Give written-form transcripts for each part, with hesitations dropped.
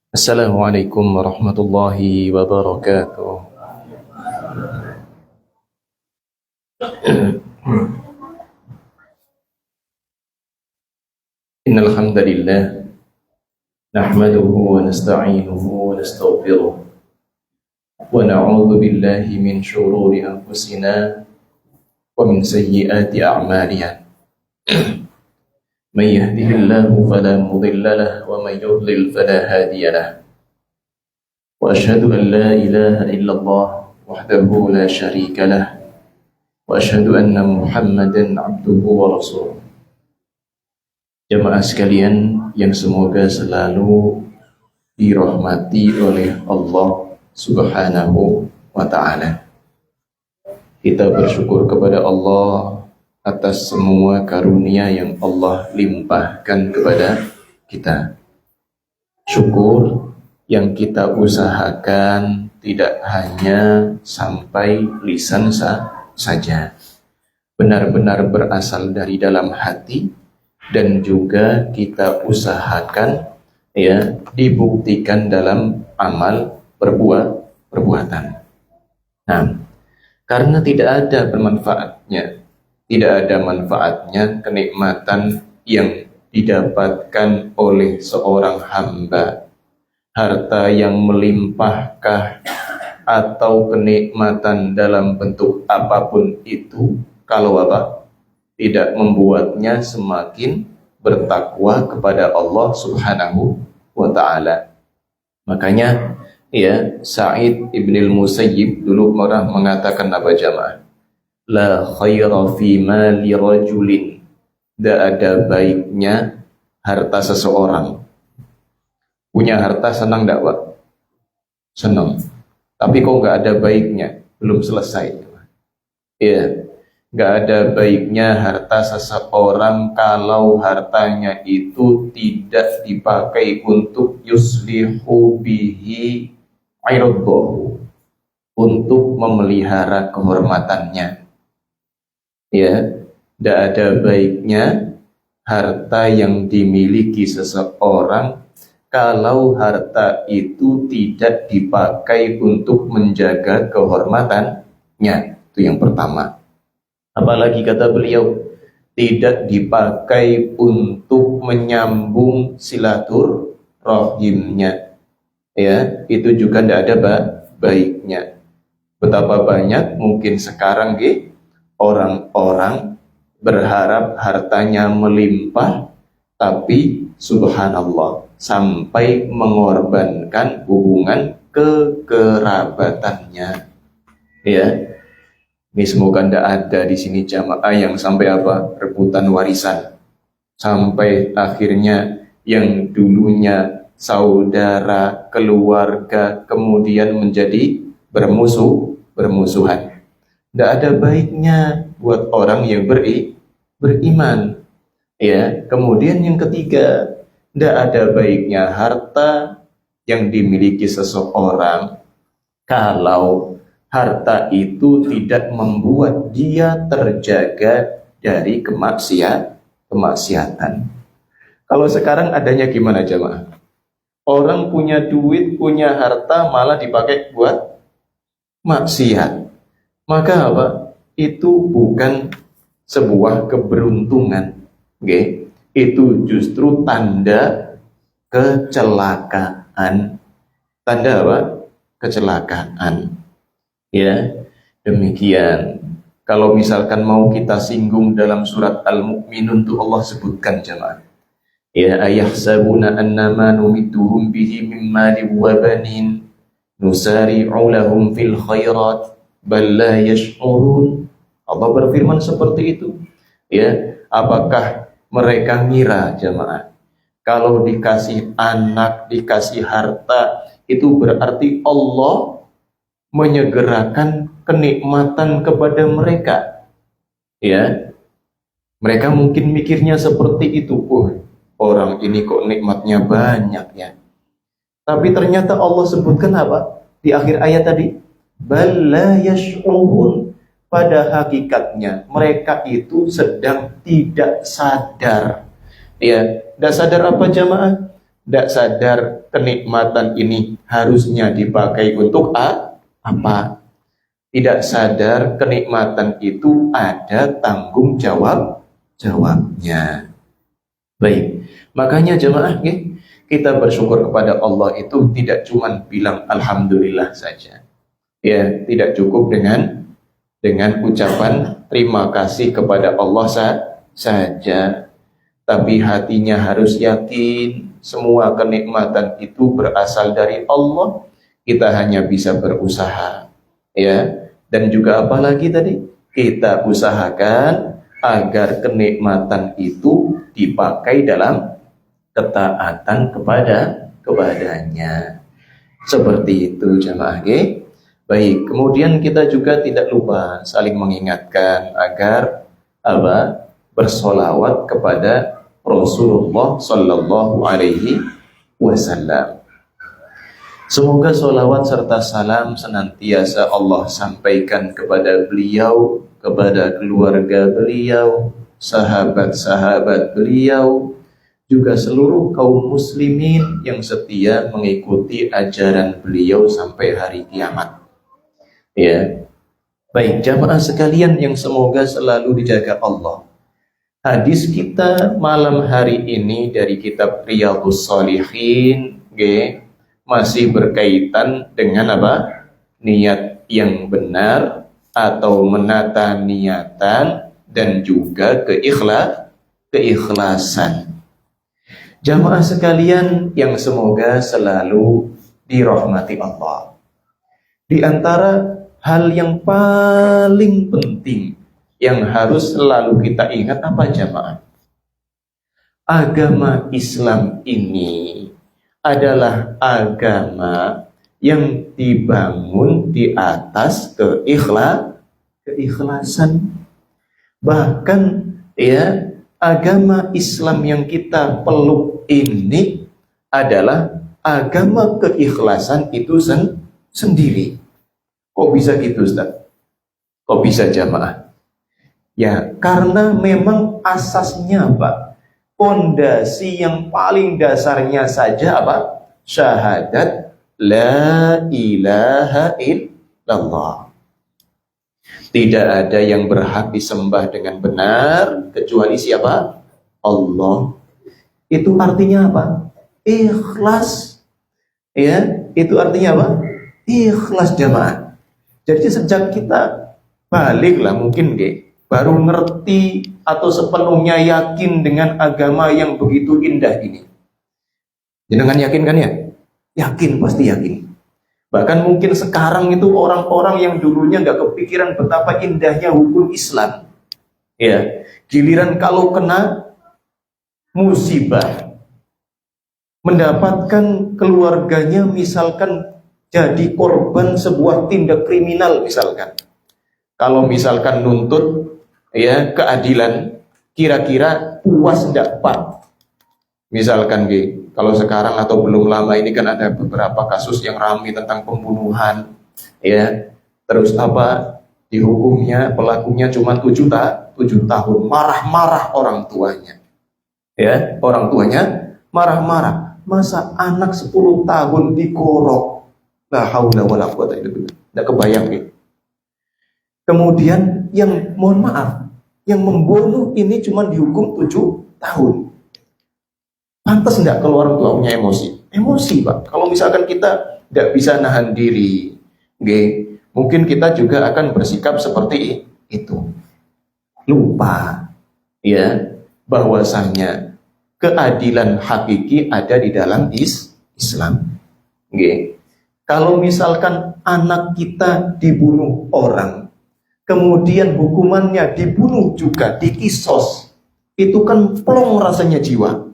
Assalamualaikum warahmatullahi wabarakatuh. Innal hamdalillah nahmaduhu wa nasta'inuhu wa nastaghfiruh wa na'udzu billahi min shururi anfusina wa min sayyiati a'malina. May yahdihillahu fala mudilla lahu wa may yudlil fala hadiya lahu. Wa asyhadu an la ilaha illallah wahdahu la syarika lahu wa asyhadu anna Muhammadan abduhu wa rasuluh. Jamaah sekalian yang semoga selalu dirahmati oleh Allah Subhanahu wa ta'ala. Kita bersyukur kepada Allah atas semua karunia yang Allah limpahkan kepada kita. Syukur yang kita usahakan tidak hanya sampai lisan saja, benar-benar berasal dari dalam hati, dan juga kita usahakan dibuktikan dalam amal perbuatan. Nah, karena tidak ada manfaatnya kenikmatan yang didapatkan oleh seorang hamba, harta yang melimpahkah atau kenikmatan dalam bentuk apapun itu, kalau tidak membuatnya semakin bertakwa kepada Allah Subhanahu wa ta'ala. Makanya Sa'id ibnil Musayyib dulu pernah mengatakan apa jamaah? La khaira fi mali rajulin. Tidak ada baiknya harta seseorang. Punya harta senang tidak Pak? Senang. Tapi kok nggak ada baiknya? Belum selesai. Nggak ada baiknya harta seseorang kalau hartanya itu tidak dipakai untuk yuslihu bihi iraddahu, untuk memelihara kehormatannya. Tidak ada baiknya harta yang dimiliki seseorang kalau harta itu tidak dipakai untuk menjaga kehormatannya. Itu yang pertama. Apalagi kata beliau, tidak dipakai untuk menyambung silaturahimnya. Itu juga tidak ada baiknya. Betapa banyak mungkin sekarang orang-orang berharap hartanya melimpah, tapi subhanallah sampai mengorbankan hubungan kekerabatannya. Ini semoga tidak ada di sini jamaah yang sampai rebutan warisan, sampai akhirnya yang dulunya saudara, keluarga, kemudian menjadi bermusuhan. Tidak ada baiknya buat orang yang beriman. Kemudian yang ketiga, tidak ada baiknya harta yang dimiliki seseorang kalau harta itu tidak membuat dia terjaga dari kemaksiatan. Kalau sekarang adanya gimana jamaah? Orang punya duit, punya harta malah dipakai buat maksiat. Maka itu bukan sebuah keberuntungan. Itu justru tanda kecelakaan. Tanda kecelakaan. Demikian. Kalau misalkan mau kita singgung dalam surat Al-Mu'minun tuh Allah sebutkan jamaah. Ayahsabuna annama numidduhum bihi min mali wa banin nusari'u lahum fil khairat bal la yash'urun. Allah berfirman seperti itu. Apakah mereka ngira jamaah kalau dikasih anak, dikasih harta, itu berarti Allah menyegerakan kenikmatan kepada mereka? Mereka mungkin mikirnya seperti itu. Orang ini kok nikmatnya banyak ya. Tapi ternyata Allah sebutkan di akhir ayat tadi? Bal la yash'urun. Pada hakikatnya mereka itu sedang tidak sadar. Tidak sadar apa jamaah? tidak sadar kenikmatan ini harusnya dipakai untuk apa. Tidak sadar kenikmatan itu ada tanggung jawabnya. Baik, makanya jemaah kita bersyukur kepada Allah itu tidak cuma bilang alhamdulillah saja. Ya, tidak cukup dengan ucapan terima kasih kepada Allah saja, tapi hatinya harus yakin semua kenikmatan itu berasal dari Allah. Kita hanya bisa berusaha, ya, dan juga apalagi tadi kita usahakan agar kenikmatan itu dipakai dalam ketaatan kepadanya. Seperti itu jemaah. Baik, kemudian kita juga tidak lupa saling mengingatkan agar bersolawat kepada Rasulullah Sallallahu Alaihi Wasallam. Semoga solawat serta salam senantiasa Allah sampaikan kepada beliau, kepada keluarga beliau, sahabat-sahabat beliau, juga seluruh kaum muslimin yang setia mengikuti ajaran beliau sampai hari kiamat. Ya, baik jamaah sekalian yang semoga selalu dijaga Allah. Hadis kita malam hari ini dari kitab Riyadhus Shalihin, masih berkaitan dengan niat yang benar atau menata niatan dan juga keikhlasan. Jamaah sekalian yang semoga selalu dirahmati Allah. Di antara hal yang paling penting yang harus selalu kita ingat apa jamaah? Agama Islam ini adalah agama yang dibangun di atas keikhlasan. Bahkan ya, agama Islam yang kita peluk ini adalah agama keikhlasan itu sendiri. Kok bisa gitu Ustaz? Kok bisa jamaah? Ya, karena memang asasnya pondasi yang paling dasarnya saja syahadat la ilaha illallah. Tidak ada yang berhak disembah dengan benar kecuali siapa? Allah. Itu artinya apa? Ikhlas. Ya, itu artinya ikhlas jamaah. Jadi sejak kita balik mungkin baru ngerti atau sepenuhnya yakin dengan agama yang begitu indah ini. Jangan yakin kan ya? Yakin, pasti yakin. Bahkan mungkin sekarang itu orang-orang yang dulunya nggak kepikiran betapa indahnya hukum Islam. Ya, giliran kalau kena musibah, mendapatkan keluarganya misalkan jadi korban sebuah tindak kriminal misalkan. Kalau misalkan nuntut keadilan, kira-kira puas enggak Pak? Misalkan kalau sekarang atau belum lama ini kan ada beberapa kasus yang ramai tentang pembunuhan, ya. Terus dihukumnya pelakunya cuma 7 tahun, marah-marah orang tuanya. Ya, orang tuanya marah-marah. Masa anak 10 tahun dikorok? La haula wala quwata illa billah. Enggak kebayang Kemudian yang mohon maaf, yang membunuh ini cuma dihukum 7 tahun. Pantas enggak kalau orang tua punya emosi? Emosi, Pak. Kalau misalkan kita enggak bisa nahan diri, mungkin kita juga akan bersikap seperti itu. Lupa ya bahwasanya keadilan hakiki ada di dalam Islam. Kalau misalkan anak kita dibunuh orang, kemudian hukumannya dibunuh juga, dikisos, itu kan plong rasanya jiwa.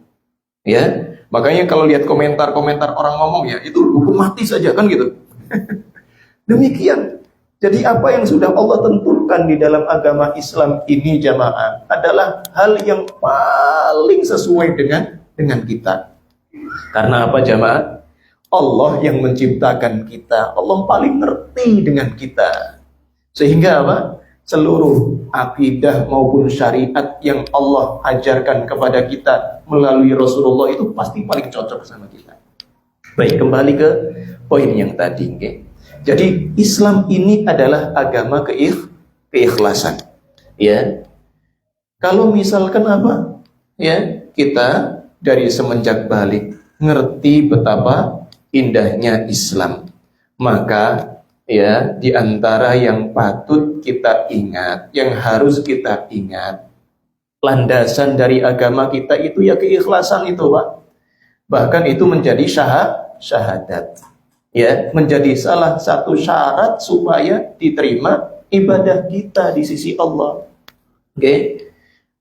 Ya, makanya kalau lihat komentar-komentar orang ngomong itu hukum mati saja kan gitu. Demikian. Jadi apa yang sudah Allah tentukan di dalam agama Islam ini jamaah adalah hal yang paling sesuai dengan kita. Karena apa jamaah? Allah yang menciptakan kita, Allah paling ngerti dengan kita. Sehingga seluruh akidah maupun syariat yang Allah ajarkan kepada kita melalui Rasulullah itu pasti paling cocok sama kita. Baik, kembali ke poin yang tadi. Okay? Jadi Islam ini adalah agama keikhlasan. Ya, kalau misalkan apa? Ya, kita dari semenjak balik ngerti betapa indahnya Islam, maka ya di antara yang patut kita ingat, yang harus kita ingat, landasan dari agama kita itu ya keikhlasan itu, Pak. Bahkan itu menjadi syahadat. Ya, menjadi salah satu syarat supaya diterima ibadah kita di sisi Allah. Oke.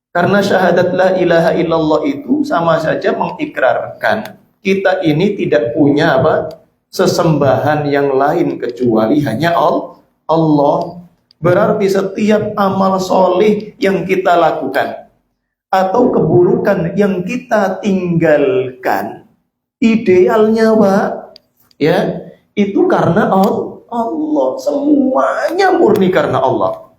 Karena syahadat la ilaha illallah itu sama saja mengikrarkan kita ini tidak punya apa? Sesembahan yang lain kecuali hanya Allah. Berarti setiap amal soleh yang kita lakukan atau keburukan yang kita tinggalkan, idealnya Pak, ya, itu karena Allah. Semuanya murni karena Allah.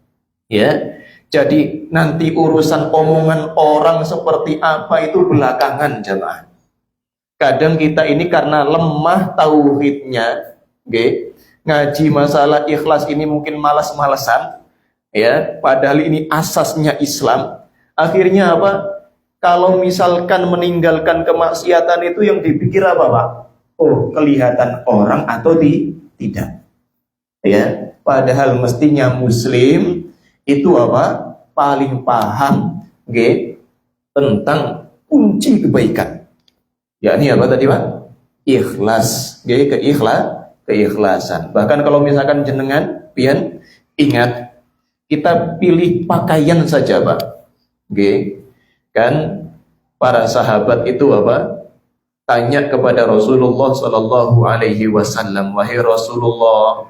Ya. Jadi nanti urusan omongan orang seperti apa itu belakangan, jemaah. Kadang kita ini karena lemah tauhidnya, okay, ngaji masalah ikhlas ini mungkin malas-malesan, ya, padahal ini asasnya Islam. Akhirnya apa? Kalau misalkan meninggalkan kemaksiatan itu yang dipikir apa, Pak? Oh, kelihatan orang atau tidak. Ya, padahal mestinya Muslim itu apa? Paling paham, okay, tentang kunci kebaikan. Ya, ini apa tadi, Pak? Ikhlas, okay, keikhlasan. Bahkan kalau misalkan jenengan pian ingat, kita pilih pakaian saja, Pak. Okay. Kan para sahabat itu apa? Tanya kepada Rasulullah sallallahu alaihi wasallam, "Wahai Rasulullah,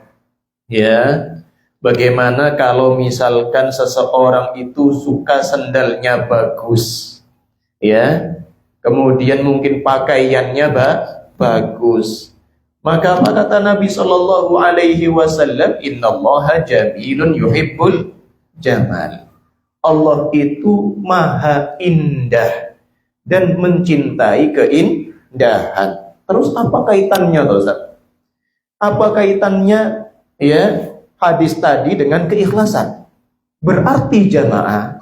ya, bagaimana kalau misalkan seseorang itu suka sendalnya bagus, ya, kemudian mungkin pakaiannya bagus, maka apa kata Nabi Shallallahu Alaihi Wasallam? Innallaha jamilun yuhibbul jamal. Allah itu maha indah dan mencintai keindahan. Terus apa kaitannya, Ustaz? Apa kaitannya, ya, hadis tadi dengan keikhlasan? Berarti jamaah,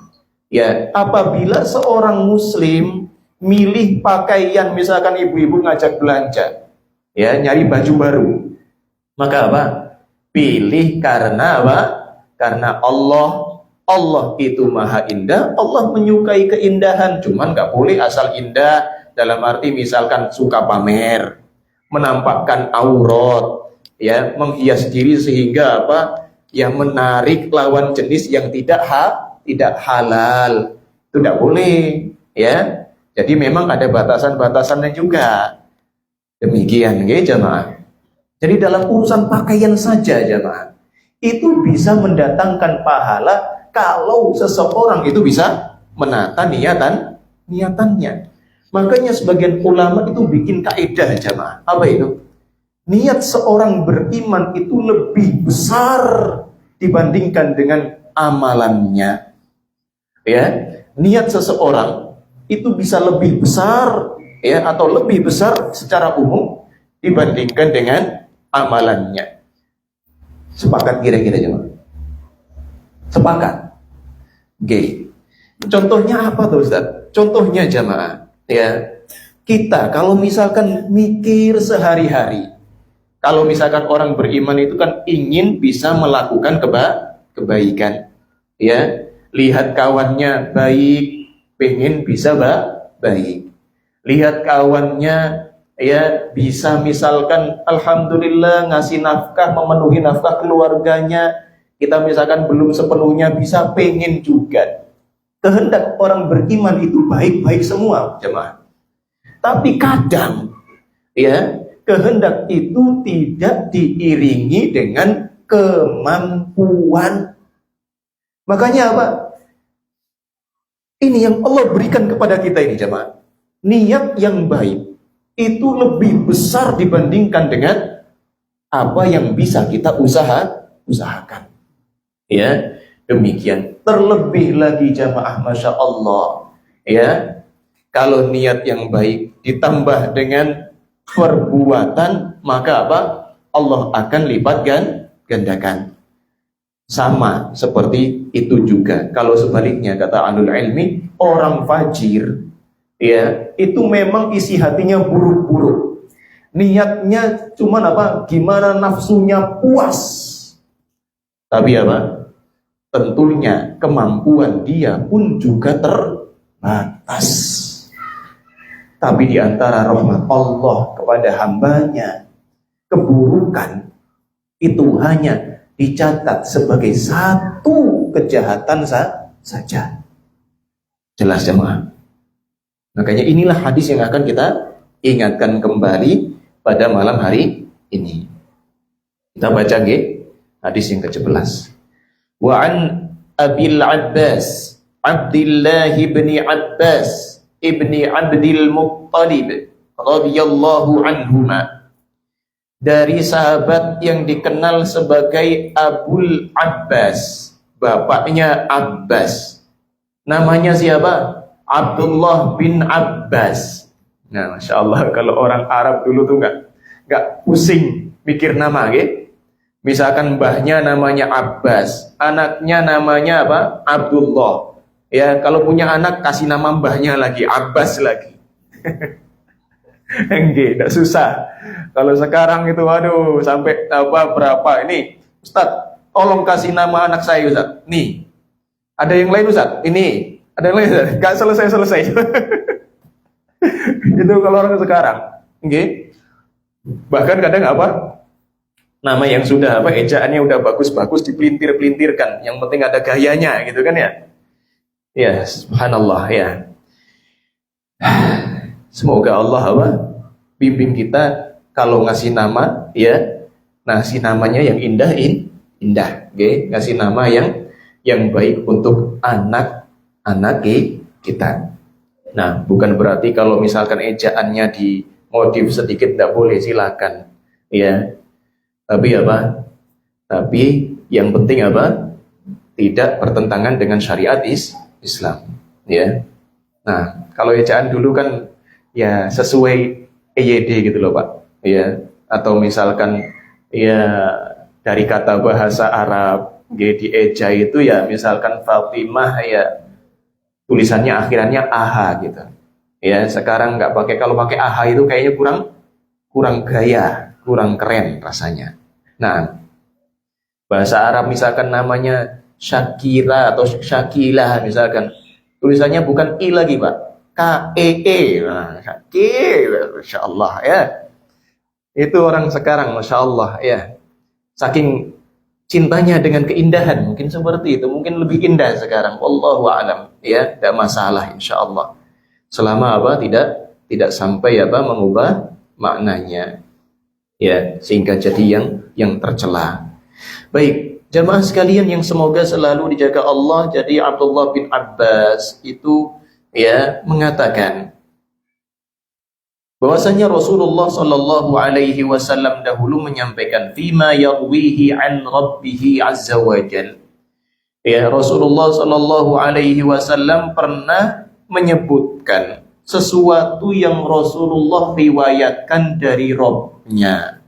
ya, apabila seorang muslim milih pakaian, misalkan ibu-ibu ngajak belanja, ya, nyari baju baru, maka apa? Pilih karena apa? Karena Allah itu maha indah, Allah menyukai keindahan. Cuman gak boleh asal indah dalam arti misalkan suka pamer, menampakkan aurat, ya, menghias diri sehingga apa? Ya, menarik lawan jenis yang tidak halal. Itu tidak boleh, ya. Jadi memang ada batasan-batasannya juga. Demikian, ya, jemaah. Jadi dalam urusan pakaian saja, jemaah, itu bisa mendatangkan pahala kalau seseorang itu bisa menata niatannya. Makanya sebagian ulama itu bikin kaidah, jemaah. Apa itu? Niat seorang beriman itu lebih besar dibandingkan dengan amalannya. Ya, niat seseorang itu bisa lebih besar, ya, atau lebih besar secara umum dibandingkan dengan amalannya. Sepakat kira-kira, jemaah? Sepakat. Oke. Contohnya apa tuh, Ustaz? Contohnya, jemaah, ya, kita kalau misalkan mikir sehari-hari, kalau misalkan orang beriman itu kan ingin bisa melakukan kebaikan, ya, lihat kawannya baik, pengen bisa baik, lihat kawannya, ya, bisa misalkan alhamdulillah ngasih nafkah, memenuhi nafkah keluarganya, kita misalkan belum sepenuhnya bisa, pengen juga. Kehendak orang beriman itu baik-baik semua, jemaah. Tapi kadang, ya, kehendak itu tidak diiringi dengan kemampuan. Makanya apa? Ini yang Allah berikan kepada kita ini, jemaah. Niat yang baik itu lebih besar dibandingkan dengan apa yang bisa kita usahakan. Ya, demikian. Terlebih lagi jamaah, masya Allah, ya, kalau niat yang baik ditambah dengan perbuatan, maka apa? Allah akan lipat gandakan. Sama seperti itu juga kalau sebaliknya, kata ahlul ilmi, orang fajir, ya, itu memang isi hatinya buruk-buruk. Niatnya cuman apa? Gimana nafsunya puas. Tapi apa? Tentunya kemampuan dia pun juga terbatas. Tapi di antara rahmat Allah kepada hambanya, keburukan itu hanya dicatat sebagai satu kejahatan saja. Jelas jemaah. Makanya inilah hadis yang akan kita ingatkan kembali pada malam hari ini. Kita baca hadis yang ke-11. Wa an Abil Abbas Abdullah ibni Abbas ibni Abdul Muttalib radhiyallahu anhuma, dari sahabat yang dikenal sebagai Abul Abbas, bapaknya Abbas. Namanya siapa? Abdullah bin Abbas. Nah, masya Allah, kalau orang Arab dulu tuh nggak pusing mikir nama, gitu. Misalkan mbahnya namanya Abbas, anaknya namanya apa? Abdullah. Ya, kalau punya anak kasih nama mbahnya lagi Abbas lagi. Enggak, tidak susah. Kalau sekarang itu, aduh, sampai apa berapa ini, Ustaz, tolong kasih nama anak saya, Ustaz. Nih, ada yang lain, Ustaz. Ini, ada yang lain, Ustaz. Gak selesai. Itu kalau orang sekarang, enggak. Bahkan kadang apa? Nama yang sudah apa, ejaannya udah bagus-bagus dipelintir-pelintirkan. Yang penting ada gayanya, gitu kan ya? Ya, subhanallah ya. Semoga Allah apa? Bimbing kita kalau ngasih nama, ya, ngasih namanya yang indah, okay? Ngasih nama yang baik untuk anak-anak kita. Nah, bukan berarti kalau misalkan ejaannya dimodif sedikit tidak boleh, silakan, ya. Tapi apa? Tapi yang penting apa? Tidak bertentangan dengan syariat Islam, ya. Nah, kalau ejaan dulu kan ya sesuai EYD gitu loh Pak, ya. Atau misalkan ya dari kata bahasa Arab, di eja itu ya misalkan Fatimah, ya tulisannya akhirannya AH gitu. Ya, sekarang nggak pakai, kalau pakai AH itu kayaknya kurang gaya, kurang keren rasanya. Nah, bahasa Arab misalkan namanya Syakira atau Syakila misalkan, tulisannya bukan I lagi Pak, K-E-E. Nah, Syakir, Masya Allah ya. Itu orang sekarang, Masya Allah ya. Saking cintanya dengan keindahan, mungkin seperti itu, mungkin lebih indah sekarang. Wallahu a'lam ya, tidak masalah insya Allah. Selama apa tidak sampai apa mengubah maknanya. Ya, sehingga jadi yang tercela. Baik, jamaah sekalian yang semoga selalu dijaga Allah. Jadi Abdullah bin Abbas itu ya mengatakan bahwasanya Rasulullah Shallallahu Alaihi Wasallam dahulu menyampaikan fima yarwihi an Rabbih azza wajal. Ya, Rasulullah Shallallahu Alaihi Wasallam pernah menyebutkan sesuatu yang Rasulullah riwayatkan dari Rabb-Nya.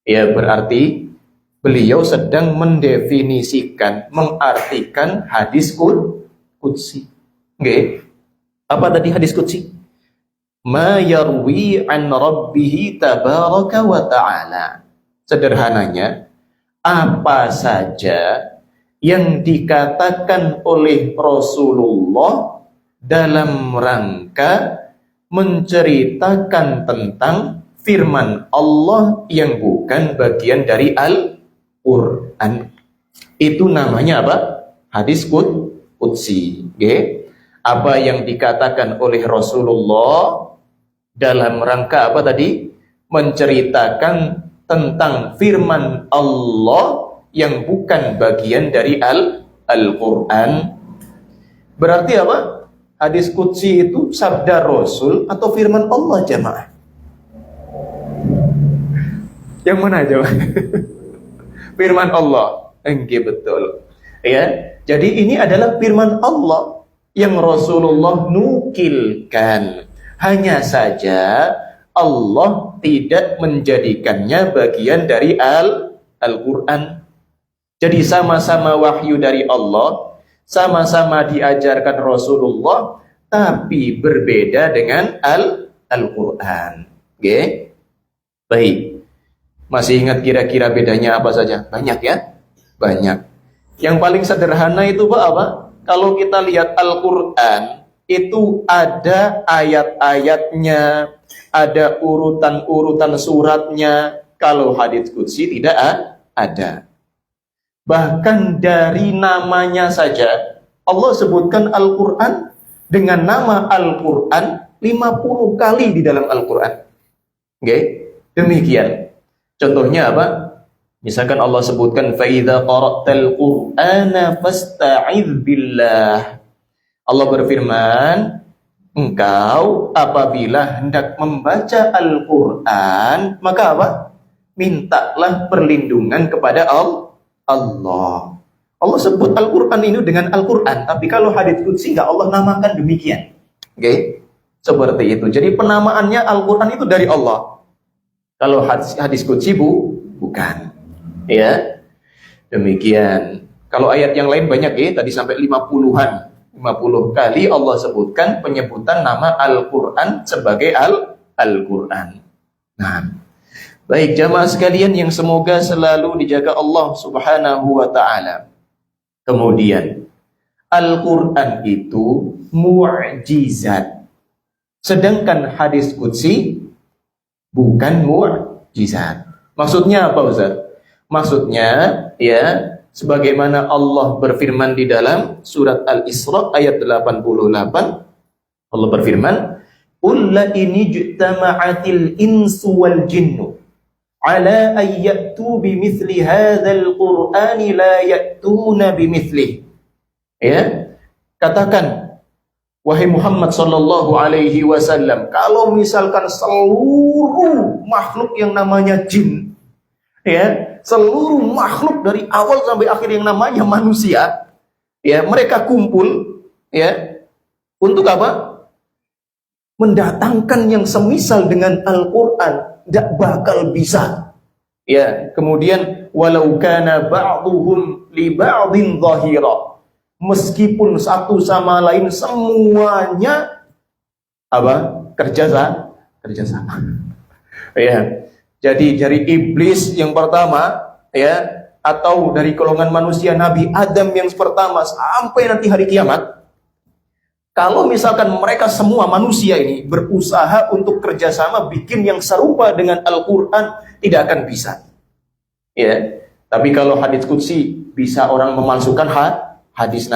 Ya, berarti beliau sedang mendefinisikan, mengartikan hadis qudsi. Oke. Apa tadi hadis qudsi? Ma yarwi an rabbih tabaraka wa ta'ala. Sederhananya, apa saja yang dikatakan oleh Rasulullah dalam rangka menceritakan tentang firman Allah yang bukan bagian dari Al-Quran, itu namanya apa? Hadis qudsi. Okay? Apa yang dikatakan oleh Rasulullah dalam rangka apa tadi? Menceritakan tentang firman Allah yang bukan bagian dari Al-Quran. Berarti apa? Hadis qudsi itu sabda Rasul atau firman Allah jamaah? Yang mana jamaah? Firman Allah. Enggak, betul. Ya, jadi ini adalah firman Allah yang Rasulullah nukilkan. Hanya saja Allah tidak menjadikannya bagian dari Al-Quran. Jadi sama-sama wahyu dari Allah, sama-sama diajarkan Rasulullah, tapi berbeda dengan Al-Quran. Oke? Baik. Masih ingat kira-kira bedanya apa saja? Banyak ya? Banyak. Yang paling sederhana itu apa? Kalau kita lihat Al-Quran, itu ada ayat-ayatnya, ada urutan-urutan suratnya. Kalau hadits qudsi tidak ada. Bahkan dari namanya saja, Allah sebutkan Al-Quran dengan nama Al-Quran 50 kali di dalam Al-Quran. Oke? Demikian. Contohnya apa? Misalkan Allah sebutkan فَإِذَا قَرَأْتَ الْقُرْآنَ فَاسْتَعِذْ بِاللَّهِ. Allah berfirman, engkau apabila hendak membaca Al-Quran, maka apa? Mintalah perlindungan kepada Allah. Allah sebut Al-Quran ini dengan Al-Quran, tapi kalau hadits qudsi enggak Allah namakan demikian. Oke? Seperti itu. Jadi penamaannya Al-Quran itu dari Allah. Kalau hadis qudsi bukan. Ya, demikian. Kalau ayat yang lain banyak ya, tadi sampai 50-an. 50 kali Allah sebutkan penyebutan nama Al-Quran sebagai Al-Quran. Nah, baik jamaah sekalian yang semoga selalu dijaga Allah Subhanahu wa ta'ala. Kemudian, Al-Quran itu mu'jizat. Sedangkan hadis qudsi bukan mu'jizat. Maksudnya apa Ustaz? Maksudnya ya sebagaimana Allah berfirman di dalam surat Al-Isra ayat 88, Allah berfirman, "Qul la in ijtama'atil insu wal jinnu ala an ya'tu bimithli hadzal qur'ani la ya'tuna bimithlihi." Ya, katakan wahai Muhammad sallallahu alaihi wasallam, kalau misalkan seluruh makhluk yang namanya jin, ya, seluruh makhluk dari awal sampai akhir yang namanya manusia, ya, mereka kumpul, ya, untuk apa? Mendatangkan yang semisal dengan Al-Quran, tidak bakal bisa. Ya, kemudian walau kana ba'duhum li ba'din zahira. Meskipun satu sama lain semuanya apa? Kerjasama. Ya. Jadi dari iblis yang pertama, ya, atau dari golongan manusia Nabi Adam yang pertama sampai nanti hari kiamat, kalau misalkan mereka semua manusia ini berusaha untuk kerjasama bikin yang serupa dengan Al-Quran, tidak akan bisa. Ya, tapi kalau hadits qudsi bisa orang memalsukan hadis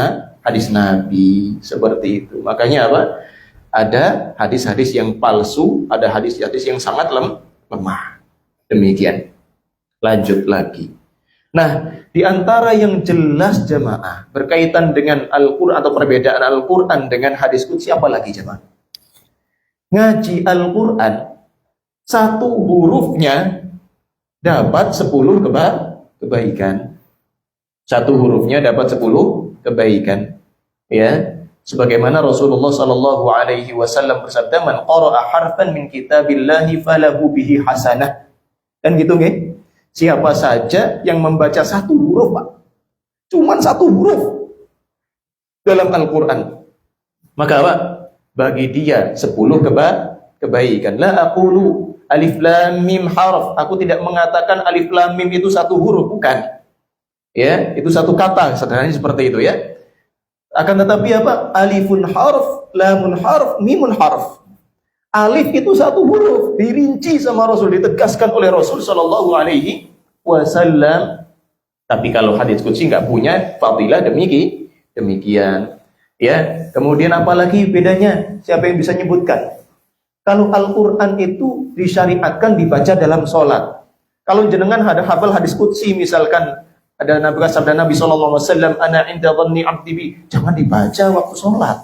Nabi seperti itu. Makanya apa? Ada hadis-hadis yang palsu, ada hadis-hadis yang sangat lemah. Demikian. Lanjut lagi. Nah, di antara yang jelas jamaah berkaitan dengan Al-Quran atau perbedaan Al-Quran dengan hadis qudsi apa lagi jamaah? Ngaji Al-Quran, satu hurufnya dapat 10 kebaikan. Satu hurufnya dapat 10 kebaikan. Ya, sebagaimana Rasulullah sallallahu alaihi wasallam bersabda, "Man qara'a harfan min kitabillahi falahu bihi hasanah." Kan gitu nggih? Siapa saja yang membaca satu huruf, Pak. Cuman satu huruf dalam Al-Qur'an. Maka apa? Bagi dia 10 kebaikan. La aqulu alif lam mim harf. Aku tidak mengatakan alif lam mim itu satu huruf, bukan. Ya, itu satu kata, sederhananya seperti itu ya. Akan tetapi apa? Alifun harf, lamun harf, mimun harf. Alif itu satu huruf, dirinci sama Rasul, ditegaskan oleh Rasul sallallahu alaihi wasallam. Tapi kalau hadits qudsi enggak punya fadilah demikian. Ya, kemudian apalagi bedanya? Siapa yang bisa nyebutkan? Kalau Al-Qur'an itu disyariatkan dibaca dalam sholat. Kalau jenengan ada hafal hadis qudsi misalkan ada sabda Nabi sallallahu alaihi wasallam, "Ana 'inda dhanni 'abdi bi." Jangan dibaca waktu sholat.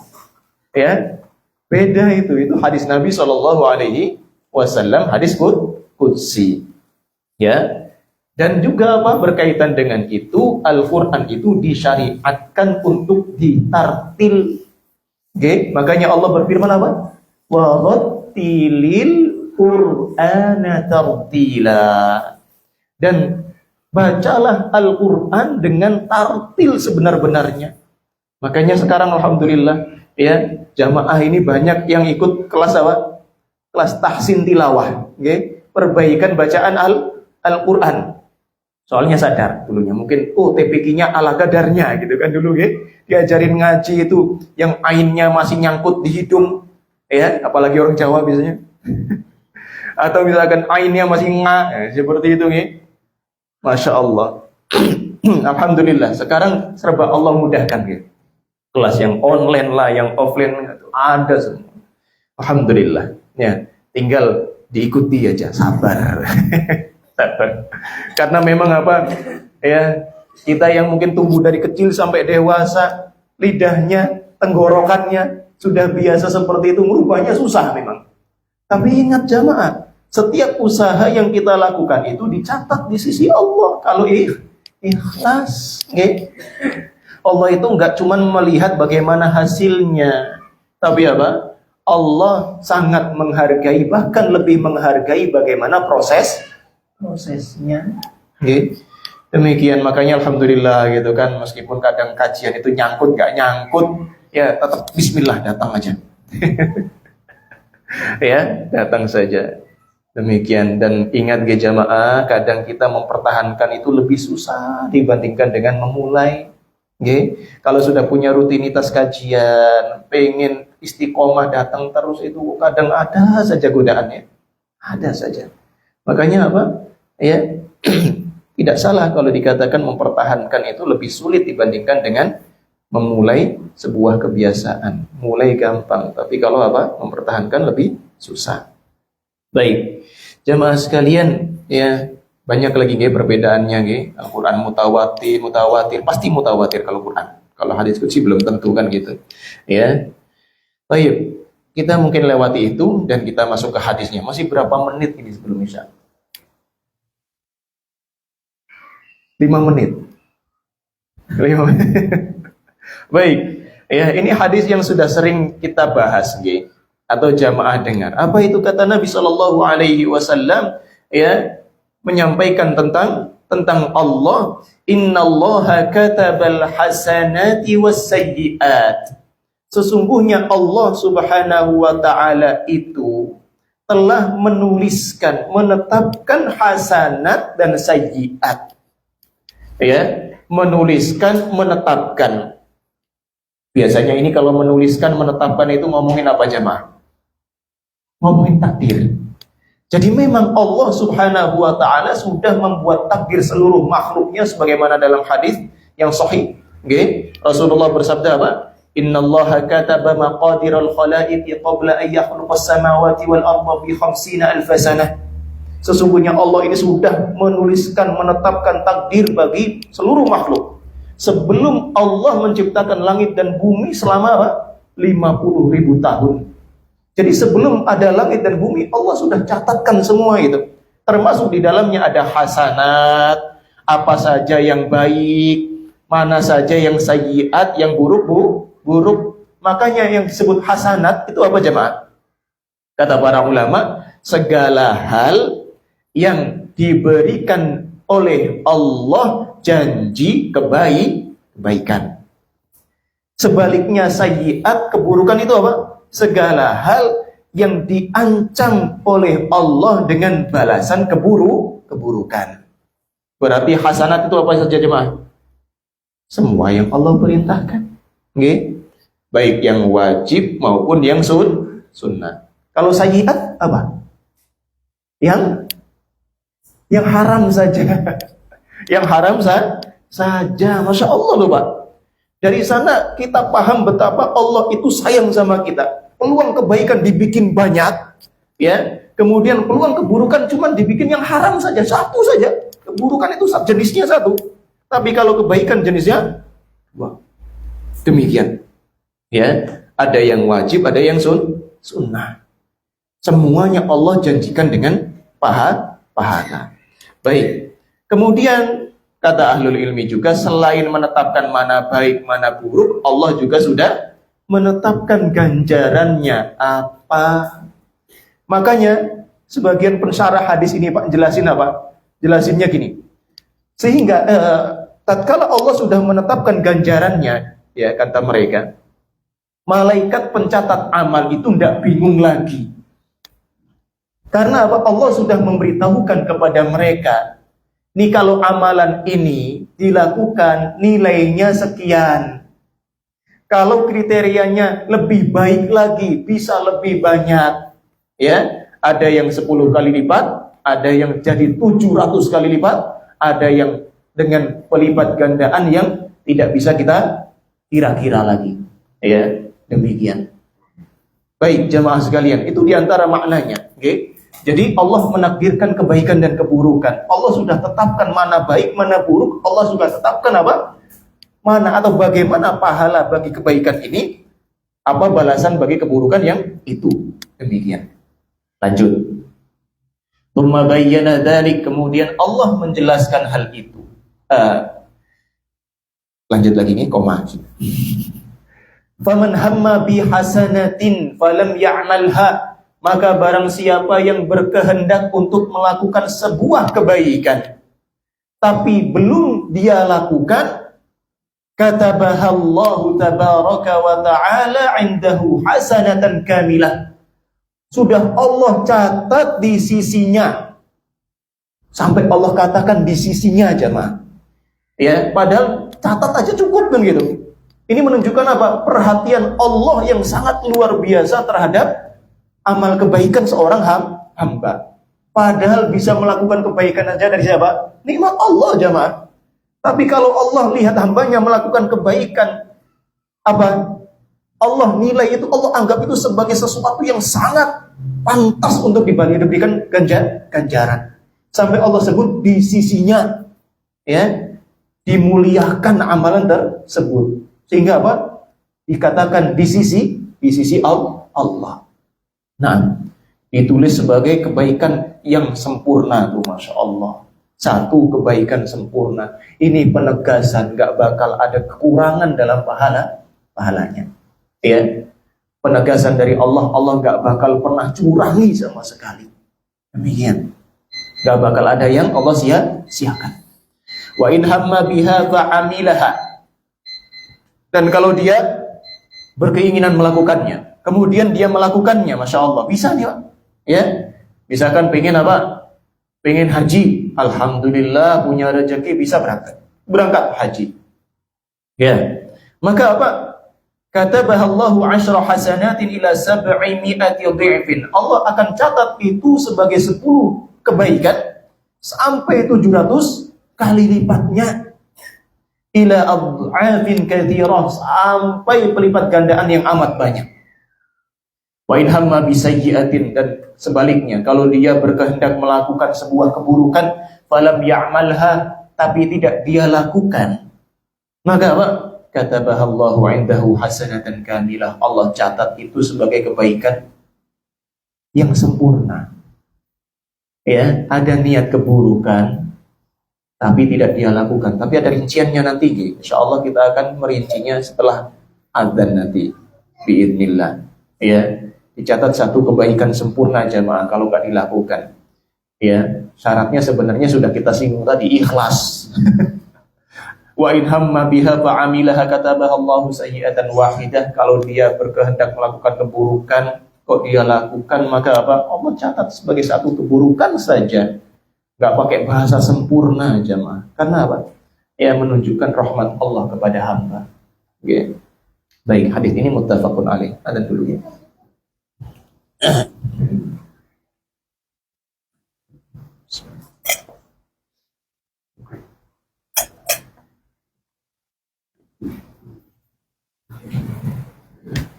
Ya. Beda itu hadis Nabi sallallahu alaihi wasallam, hadis qudsi. Ya. Dan juga apa berkaitan dengan itu, Al-Quran itu disyariatkan untuk ditartil. Okay? Makanya Allah berfirman apa? Wa rattilil Qur'ana tartila. Dan bacalah Al-Quran dengan tartil sebenar-benarnya. Makanya sekarang alhamdulillah ya, jamaah ini banyak yang ikut kelas apa? Kelas tahsin tilawah, okay? Perbaikan bacaan Al-Quran. Soalnya sadar dulunya mungkin TPQ-nya ala kadarnya gitu kan dulu ya. Diajarin ngaji itu yang ainnya masih nyangkut di hidung ya, apalagi orang Jawa biasanya. Atau misalkan ainnya masih seperti itu ya. Masya Allah. Alhamdulillah sekarang serba Allah mudahkan ya. Kelas yang online lah, yang offline ada semua. Alhamdulillah. Ya, tinggal diikuti aja, sabar. Karena memang apa ya, kita yang mungkin tumbuh dari kecil sampai dewasa, lidahnya, tenggorokannya sudah biasa seperti itu, merubahnya susah memang. Tapi ingat jamaah, setiap usaha yang kita lakukan itu dicatat di sisi Allah. Kalau ikhlas, okay? Allah itu nggak cuma melihat bagaimana hasilnya, tapi apa? Allah sangat menghargai, bahkan lebih menghargai bagaimana prosesnya. Okay. Demikian, makanya alhamdulillah gitu kan, meskipun kadang kajian itu nyangkut gak nyangkut, ya tetap bismillah, datang aja. Ya, datang saja. Demikian, dan ingat jamaah, kadang kita mempertahankan itu lebih susah dibandingkan dengan memulai. Okay. Kalau sudah punya rutinitas kajian, pengen istiqomah datang terus, itu kadang ada saja godaannya. Ada saja. Makanya apa? Ya, tidak salah kalau dikatakan mempertahankan itu lebih sulit dibandingkan dengan memulai sebuah kebiasaan. Mulai gampang, tapi kalau apa? Mempertahankan lebih susah. Baik, jamaah sekalian, ya banyak lagi perbedaannya. Al-Quran mutawatir, pasti mutawatir kalau Quran. Kalau hadis qudsi belum tentu kan gitu. Ya, baik, kita mungkin lewati itu dan kita masuk ke hadisnya. Masih berapa menit ini sebelum Isya? 5 menit. 5 menit. Baik, ya ini hadis yang sudah sering kita bahas, atau jamaah dengar. Apa itu kata Nabi Shallallahu Alaihi Wasallam? Ya, menyampaikan tentang Allah. Innallaha katabal hasanati was sayyiat. Sesungguhnya Allah Subhanahu wa taala itu telah menuliskan, menetapkan hasanat dan sayyiat. Ya, menuliskan, menetapkan. Biasanya ini kalau menuliskan, menetapkan itu ngomongin apa jemaah? Ngomongin takdir. Jadi memang Allah Subhanahu wa taala sudah membuat takdir seluruh makhluknya sebagaimana dalam hadis yang sahih. Okay? Rasulullah bersabda apa? Innallaha kataba maqadiral khalaiqi qabla an yakhluqas samawati wal arda bi 50,000 sanah. Sesungguhnya Allah ini sudah menuliskan, menetapkan takdir bagi seluruh makhluk sebelum Allah menciptakan langit dan bumi selama apa? 50.000 tahun. Jadi sebelum ada langit dan bumi, Allah sudah catatkan semua itu. Termasuk di dalamnya ada hasanat, apa saja yang baik, mana saja yang sayyiat, yang buruk. Makanya yang disebut hasanat itu apa jemaah? Kata para ulama, segala hal yang diberikan oleh Allah janji kebaikan. Sebaliknya sayyiat, keburukan itu apa? Segala hal yang diancam oleh Allah dengan balasan keburukan. Berarti hasanat itu apa saja jemaah? Semua yang Allah perintahkan. Okay? Baik yang wajib maupun yang sunnah. Kalau sayyiat apa? Yang haram saja. Yang haram saja. Masya Allah loh Pak. Dari sana kita paham betapa Allah itu sayang sama kita. Peluang kebaikan dibikin banyak, ya. Kemudian peluang keburukan cuma dibikin yang haram saja, satu saja. Keburukan itu jenisnya satu. Tapi kalau kebaikan jenisnya dua. Demikian. Ya, ada yang wajib, ada yang sunnah. Semuanya Allah janjikan dengan pahala. Baik. Kemudian kata ahlul ilmi juga, selain menetapkan mana baik mana buruk, Allah juga sudah menetapkan ganjarannya apa. Makanya sebagian pensyarah hadis ini Pak jelasin apa? Jelasinnya gini. Sehingga tatkala Allah sudah menetapkan ganjarannya, ya kata mereka, malaikat pencatat amal itu tidak bingung lagi. Karena apa? Allah sudah memberitahukan kepada mereka, nih kalau amalan ini dilakukan nilainya sekian. Kalau kriterianya lebih baik lagi, bisa lebih banyak. Ya, ada yang 10 kali lipat, ada yang jadi 700 kali lipat, ada yang dengan pelipat gandaan yang tidak bisa kita kira-kira lagi. Ya, demikian. Baik jamaah sekalian, itu diantara maknanya. Okay? Jadi Allah menakdirkan kebaikan dan keburukan. Allah sudah tetapkan mana baik, mana buruk. Allah sudah tetapkan apa? Mana atau bagaimana pahala bagi kebaikan ini, apa balasan bagi keburukan yang itu. Demikian. Lanjut. Tsumma bayyana dzalik, kemudian Allah menjelaskan hal itu. Lanjut lagi nih, koma. Faman hamma bi hasanatin falam ya'malha, maka barang siapa yang berkehendak untuk melakukan sebuah kebaikan tapi belum dia lakukan, katabahallahu tabaraka wa ta'ala indahu hasanatan kamilah, sudah Allah catat di sisinya. Sampai Allah katakan di sisinya aja mah. Ya, padahal catat aja cukup kan gitu. Ini menunjukkan apa? Perhatian Allah yang sangat luar biasa terhadap amal kebaikan seorang hamba. Padahal bisa melakukan kebaikan aja dari siapa? Nikmat Allah jemaah. Tapi kalau Allah lihat hambanya melakukan kebaikan, apa? Allah nilai itu, Allah anggap itu sebagai sesuatu yang sangat pantas untuk diberikan ganjaran. Sampai Allah sebut di sisinya, ya, dimuliakan amalan tersebut. Sehingga apa? Dikatakan di sisi Allah. Nah, ditulis sebagai kebaikan yang sempurna tuh, masya Allah. Satu kebaikan sempurna. Ini penegasan, gak bakal ada kekurangan dalam pahalanya. Ya, penegasan dari Allah, Allah gak bakal pernah curangi sama sekali. Demikian. Gak bakal ada yang Allah sia-siakan. Wa in hamma biha fa'amilaha. Dan kalau dia berkeinginan melakukannya, kemudian dia melakukannya, masya Allah, bisa dia, ya. Misalkan pengen apa? Pengen haji, alhamdulillah punya rezeki bisa berangkat haji. Ya, maka apa? Katabahallahu 10 hasanatin ila 700 dhi'fin. Allah akan catat itu sebagai 10 kebaikan sampai 700 kali lipatnya. Ila ad'afin katsirah, sampai pelipat gandaan yang amat banyak. Wa in hamma bi sayyi'atin, dan sebaliknya, kalau dia berkehendak melakukan sebuah keburukan, falam ya'malha, tapi tidak dia lakukan, maka apa? Katabahallahu indahu hasanatan kamilah. Allah catat itu sebagai kebaikan yang sempurna. Ya, ada niat keburukan tapi tidak dia lakukan, tapi ada rinciannya nanti. Insyaallah kita akan merincinya setelah azan nanti biidznillah. Ya, dicatat satu kebaikan sempurna jemaah kalau nggak dilakukan. Ya, syaratnya sebenarnya sudah kita singgung tadi, ikhlas. Wa in hamma biha fa'amilaha katabahallahu sayyi'atan wahidah. Kalau dia berkehendak melakukan keburukan, kok dia lakukan, maka apa? Allah catat sebagai satu keburukan saja. Gak pakai bahasa sempurna jemaah. Karena apa? Ya, menunjukkan rahmat Allah kepada hamba. Okay. Baik, hadis ini muttafaqun alaih. Ada dulu ya.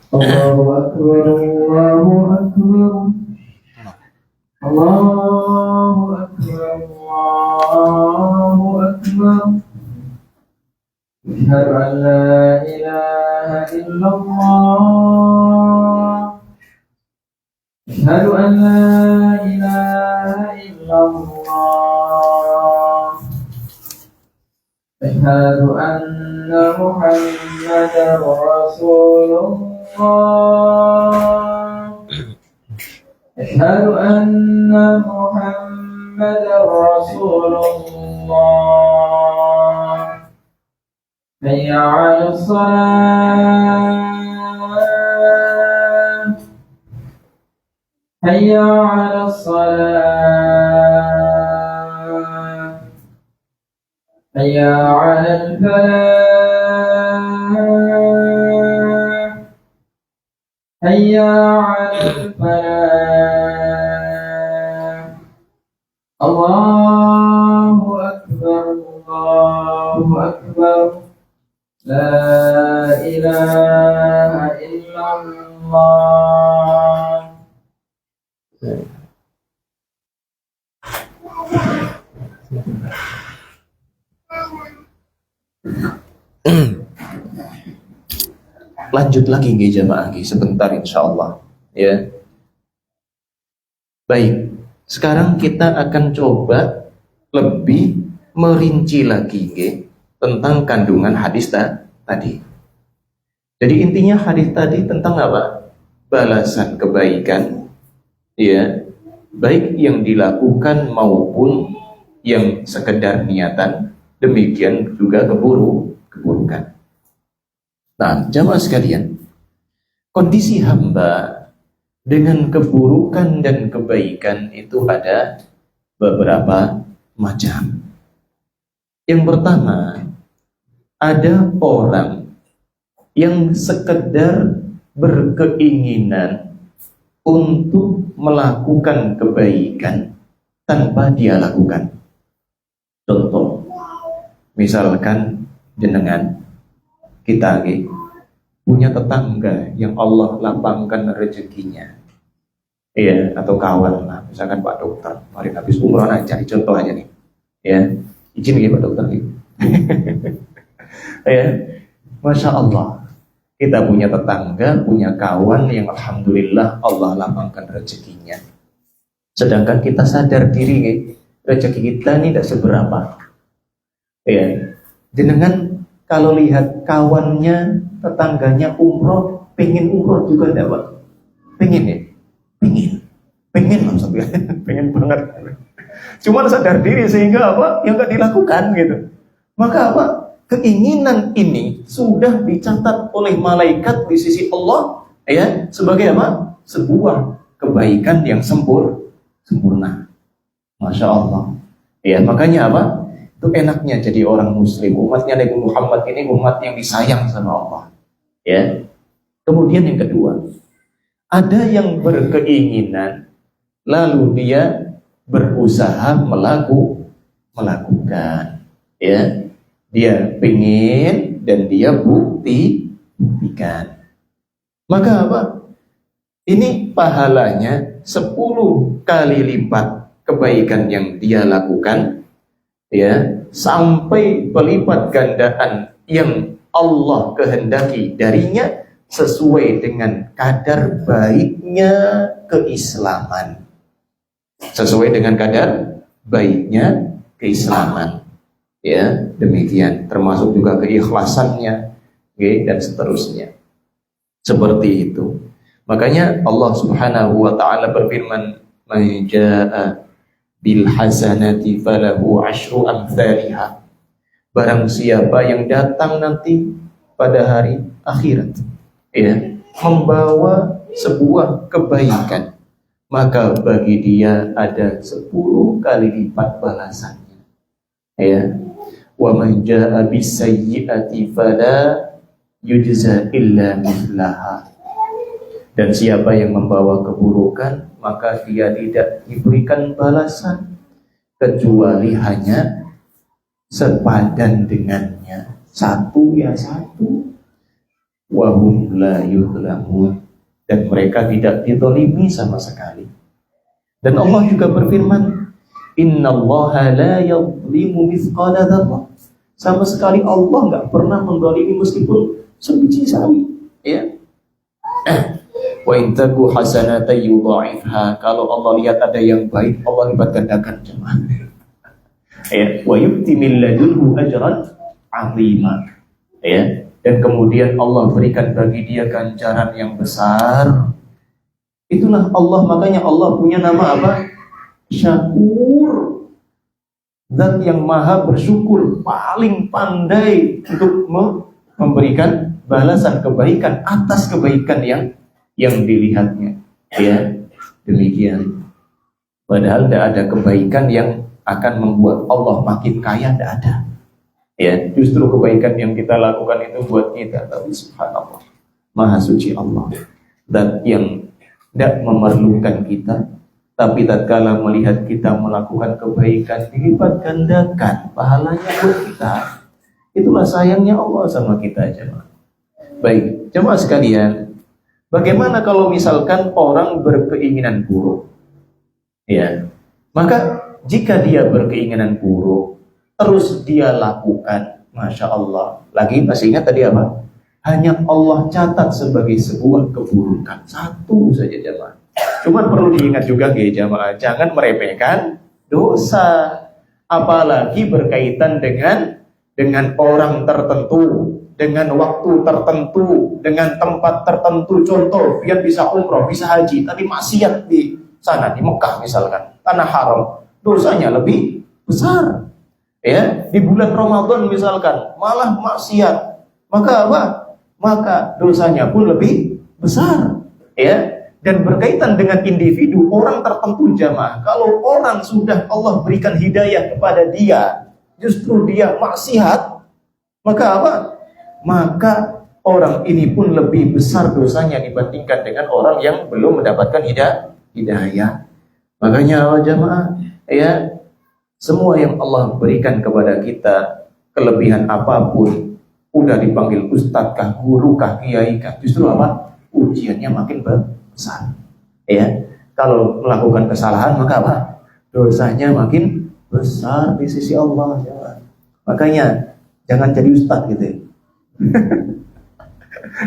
Allahu Akbar, Allahu Akbar, Allahu Akbar, Allahu Akbar. Asyhadu an la ilaha illallah. Asyhadu an la ilaha illallah. أشهد أن محمدا رسول الله أشهد أن محمدا رسول الله حي على الصلاة حي على الصلاة حي على الفلاح حي على الفلاح الله أكبر الله أكبر لا إله إلا الله. Lanjut lagi nggih jamaah nggih sebentar insyaallah ya. Baik, sekarang kita akan coba lebih merinci lagi nggih tentang kandungan hadis tadi. Jadi intinya hadis tadi tentang apa? Balasan kebaikan ya, baik yang dilakukan maupun yang sekedar niatan, demikian juga keburukan. Nah, jamaah sekalian, kondisi hamba dengan keburukan dan kebaikan itu ada beberapa macam. Yang pertama, ada orang yang sekedar berkeinginan untuk melakukan kebaikan tanpa dia lakukan. Contoh, misalkan jenengan kita punya tetangga yang Allah lapangkan rezekinya, ya, atau kawan lah, misalkan Pak Dokter, mari habis umroh aja, contoh aja nih, ya, izin ya Pak Dokter, ya, Masya Allah, kita punya tetangga, punya kawan yang alhamdulillah Allah lapangkan rezekinya, sedangkan kita sadar diri rezeki kita ini tidak seberapa, ya, jenengan kalau lihat kawannya, tetangganya umroh, pengen umroh juga enggak, Pak? Pengen ya? Pengen maksudnya, pengen banget. Cuma sadar diri sehingga apa? Yang enggak dilakukan gitu. Maka apa? Keinginan ini sudah dicatat oleh malaikat di sisi Allah ya sebagai apa? Sebuah kebaikan yang sempurna. Masya Allah. Ya, makanya apa? Itu enaknya jadi orang muslim. Umatnya Nabi Muhammad ini umat yang disayang sama Allah. Ya. Kemudian yang kedua, ada yang berkeinginan lalu dia berusaha melakukan. Ya. Dia pengen dan dia buktikan. Maka apa? Ini pahalanya 10 kali lipat kebaikan yang dia lakukan. Ya, sampai pelipat gandaan yang Allah kehendaki darinya sesuai dengan kadar baiknya keislaman. Sesuai dengan kadar baiknya keislaman. Ya, demikian, termasuk juga keikhlasannya, dan seterusnya. Seperti itu. Makanya Allah Subhanahu wa taala berfirman, "Man jaa'a bil hasanati falahu asyru amsalihha." Barang siapa yang datang nanti pada hari akhirat, ya, membawa sebuah kebaikan, maka bagi dia ada 10 kali lipat balasannya. Ya. Wa man jaa'a bis sayyi'ati fala yujza illa mithlaha. Dan siapa yang membawa keburukan, maka dia tidak diberikan balasan kecuali hanya sepadan dengannya. Satu ya satu. Wa hum la yuzlamun. Dan mereka tidak dizalimi sama sekali. Dan Allah juga berfirman, "Innallaha la yuzlimu mithqala dzarrah." Sama sekali Allah nggak pernah menzalimi meskipun sebiji sawi. Ya. Wa in taku hasanatan yudha'ifha. Kalau Allah lihat ada yang baik, Allah lipat gandakan jemaah. Ya, wa yu'ti min ladunhu ajran 'azima. Ya, dan kemudian Allah berikan bagi dia ganjaran yang besar. Itulah Allah, makanya Allah punya nama apa? Syakur. Zat yang maha bersyukur, paling pandai untuk memberikan balasan kebaikan atas kebaikan yang dilihatnya. Ya, demikian. Padahal tidak ada kebaikan yang akan membuat Allah makin kaya, tidak ada. Ya, justru kebaikan yang kita lakukan itu buat kita. Tapi subhanallah, maha suci Allah, zat yang tidak memerlukan kita, tapi tatkala melihat kita melakukan kebaikan, dilipat gandakan pahalanya buat kita. Itulah sayangnya Allah sama kita, jemaah. Baik, jemaah sekalian, bagaimana kalau misalkan orang berkeinginan buruk? Ya, maka jika dia berkeinginan buruk, terus dia lakukan, Masya Allah. Lagi masih ingat tadi apa? Hanya Allah catat sebagai sebuah keburukan. Satu saja, jemaah. Cuman perlu diingat juga jamaah, jangan meremehkan dosa, apalagi berkaitan dengan orang tertentu, dengan waktu tertentu, dengan tempat tertentu. Contoh, biar bisa umroh, bisa haji, tapi maksiat di sana, di Mekah misalkan, tanah haram, dosanya lebih besar. Ya, di bulan Ramadan misalkan, malah maksiat, maka apa? Maka dosanya pun lebih besar. Ya. Dan berkaitan dengan individu, orang tertentu, jamaah, kalau orang sudah Allah berikan hidayah kepada dia, justru dia maksiat, maka apa? Maka orang ini pun lebih besar dosanya dibandingkan dengan orang yang belum mendapatkan hidayah. Makanya jamaah, ya, semua yang Allah berikan kepada kita, kelebihan apapun, udah dipanggil ustadz kah, guru kah, kiai kah, justru apa? Ujiannya makin besar. Ya, kalau melakukan kesalahan maka apa? Dosanya makin besar di sisi Allah. Ya. Makanya jangan jadi ustadz gitu.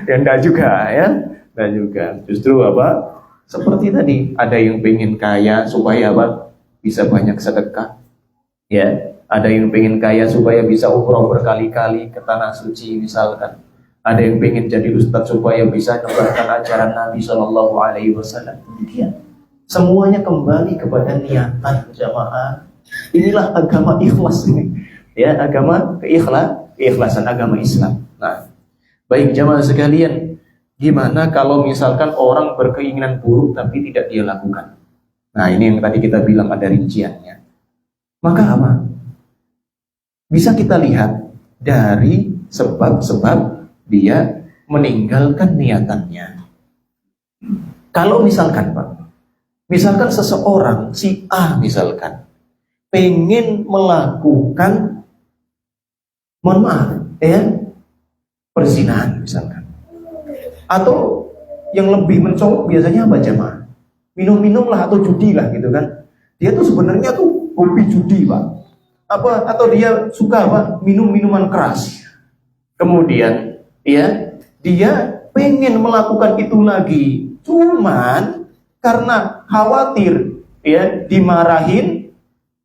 Dan enggak juga, ya, enggak juga. Justru apa? Seperti tadi, ada yang pengen kaya supaya apa? Bisa banyak sedekah. Ya, ada yang pengen kaya supaya bisa umroh berkali-kali ke tanah suci misalkan. Ada yang pengen jadi ustadz supaya bisa menyebarkan ajaran Nabi Shallallahu Alaihi Wasallam. Demikian. Semuanya kembali kepada niatan, jamaah. Inilah agama ikhlas ini. Ya, agama keikhlasan agama Islam. Nah, baik jamaah sekalian, gimana kalau misalkan orang berkeinginan buruk tapi tidak dia lakukan? Nah, ini yang tadi kita bilang ada rinciannya. Maka apa? Bisa kita lihat dari sebab-sebab dia meninggalkan niatannya. Kalau misalkan Pak, misalkan seseorang si A misalkan pengen melakukan, mohon maaf, ya, perzinahan misalkan, atau yang lebih mencolok biasanya apa jemaah? Minum-minum lah atau judi lah gitu kan? Dia tuh sebenarnya tuh hobi judi Pak, apa? Atau dia suka apa? Minum minuman keras. Kemudian ya, dia pengen melakukan itu lagi, cuman karena khawatir ya dimarahin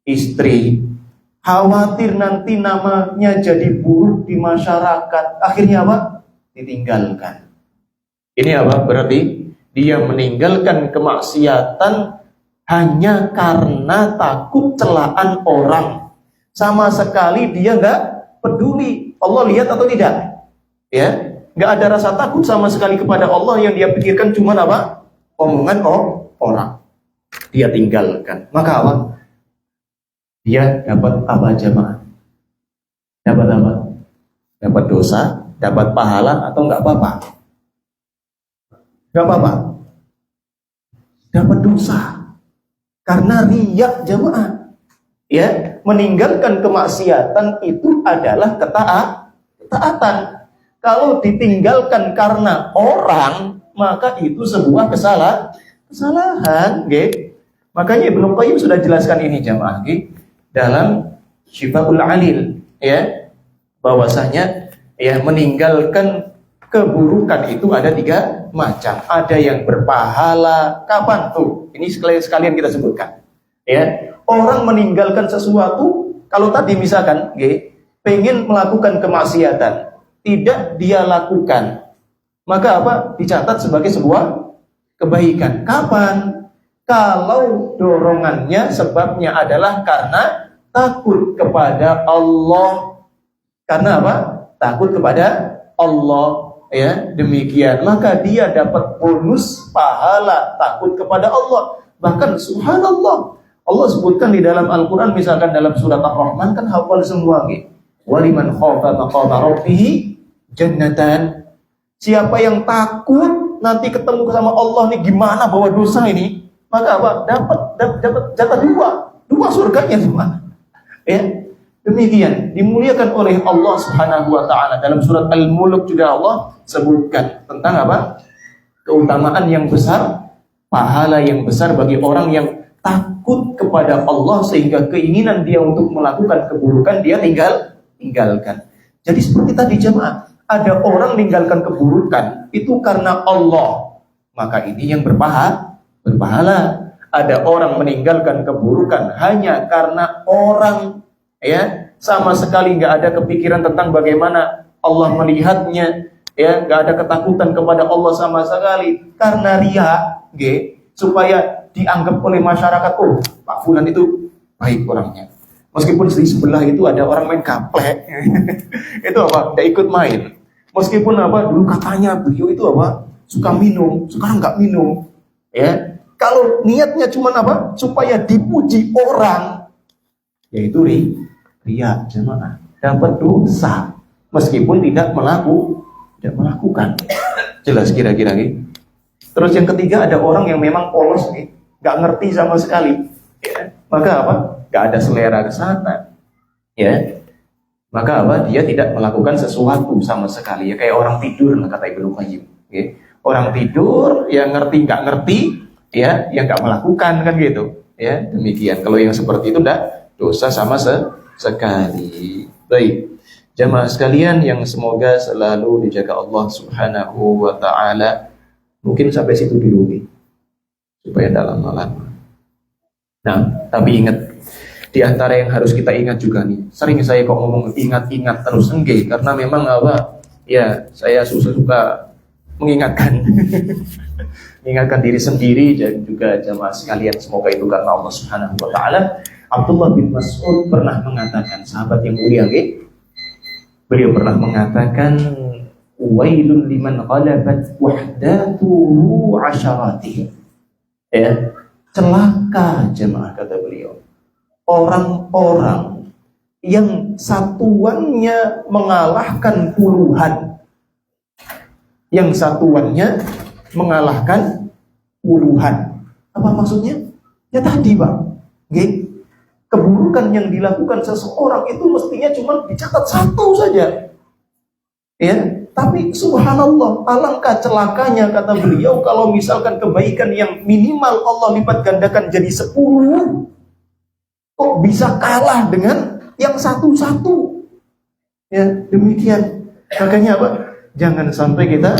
istri, khawatir nanti namanya jadi buruk di masyarakat, akhirnya apa? Ditinggalkan. Ini apa? Berarti dia meninggalkan kemaksiatan hanya karena takut celaan orang. Sama sekali dia nggak peduli Allah lihat atau tidak. Ya, nggak ada rasa takut sama sekali kepada Allah, yang dia pikirkan cuma apa? Omongan orang. Dia tinggalkan. Maka apa? Dia dapat apa jemaah? Dapat apa? Dapat dosa, dapat pahala, atau nggak apa-apa? Nggak apa-apa. Dapat dosa. Karena riya jemaah. Ya, meninggalkan kemaksiatan itu adalah ketaatan. Kalau ditinggalkan karena orang, maka itu sebuah kesalahan. Okay? Makanya Ibnu Qayyim sudah jelaskan ini jamaah, okay? Dalam Syifaul Alil, ya, bahwasanya ya meninggalkan keburukan itu ada 3 macam. Ada yang berpahala, kapan tuh? Ini sekalian kita sebutkan. Ya, orang meninggalkan sesuatu, kalau tadi misalkan, okay, pengen melakukan kemaksiatan, tidak dia lakukan, maka apa? Dicatat sebagai sebuah kebaikan. Kapan? Kalau dorongannya, sebabnya adalah karena takut kepada Allah. Karena apa? Takut kepada Allah. Ya, demikian. Maka dia dapat bonus pahala takut kepada Allah. Bahkan subhanallah, Allah sebutkan di dalam Al-Quran, misalkan dalam surat Ar-Rahman, kan hafal semua. Waliman khafa maqama rabbih jannatan. Siapa yang takut nanti ketemu sama Allah nih, gimana bawa dosa ini, maka apa? Dapat jatah dua surganya semua. Ya, demikian dimuliakan oleh Allah Subhanahu wa taala. Dalam surat Al-Mulk juga Allah sebutkan tentang apa? Keutamaan yang besar, pahala yang besar bagi orang yang takut kepada Allah, sehingga keinginan dia untuk melakukan keburukan dia tinggalkan. Jadi seperti tadi jemaah, ada orang meninggalkan keburukan itu karena Allah, maka ini yang berpahala. Ada orang meninggalkan keburukan hanya karena orang, ya, sama sekali nggak ada kepikiran tentang bagaimana Allah melihatnya, ya, nggak ada ketakutan kepada Allah sama sekali, karena ria, supaya dianggap oleh masyarakat, oh Pak Fulan itu baik orangnya. Meskipun di sebelah itu ada orang main gaplek, itu apa? Tidak ikut main. Meskipun apa? Dulu katanya beliau itu apa? Suka minum, sekarang nggak minum. Ya, kalau niatnya cuma apa? Supaya dipuji orang, yaitu ria, jemaah, dapat dosa meskipun tidak melakukan. Jelas kira-kira gitu. Terus yang ketiga, ada orang yang memang polos nih, nggak ngerti sama sekali, ya. Maka apa? Nggak ada selera ke sana, ya. Maka apa? Dia tidak melakukan sesuatu sama sekali, ya, kayak orang tidur lah, kata Ibnu Qayyim. Ya. Orang tidur, yang ngerti nggak ngerti, ya, yang nggak melakukan, kan gitu, ya. Demikian. Kalau yang seperti itu udah dosa sama sekali. Baik, jamaah sekalian yang semoga selalu dijaga Allah Subhanahu wa taala. Mungkin sampai situ dulu nih, supaya dalam lama. Nah, tapi ingat, di antara yang harus kita ingat juga nih, sering saya kok ngomong ingat-ingat terus, enggak, karena memang apa, ya, saya suka mengingatkan, mengingatkan diri sendiri dan juga jamaah sekalian. Semoga itu karena Allah Subhanahu wa taala. Abdullah bin Mas'ud pernah mengatakan, sahabat yang mulia, beliau pernah mengatakan, wailun liman ghalabat wahdatuhu asharatihi. Ya, celaka jemaah, kata beliau, orang-orang yang satuannya mengalahkan puluhan. Yang satuannya mengalahkan puluhan. Apa maksudnya? Ya tadi, Pak. Keburukan yang dilakukan seseorang itu mestinya cuma dicatat satu saja. Ya, tapi subhanallah, alangkah celakanya, kata beliau, kalau misalkan kebaikan yang minimal Allah lipat gandakan jadi 10, kok bisa kalah dengan yang satu-satu. Ya, demikian. Makanya apa? Jangan sampai kita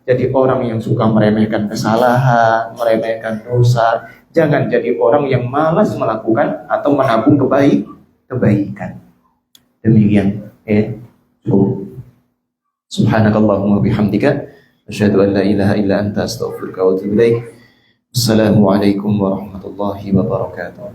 jadi orang yang suka meremehkan kesalahan, meremehkan dosa. Jangan jadi orang yang malas melakukan atau menabung kebaikan. Demikian. Ya. Subhanakallahumma bihamdika asyhadu an la ilaha illa anta astaghfiruka wa atubu ilaik. Assalamualaikum warahmatullahi wabarakatuh.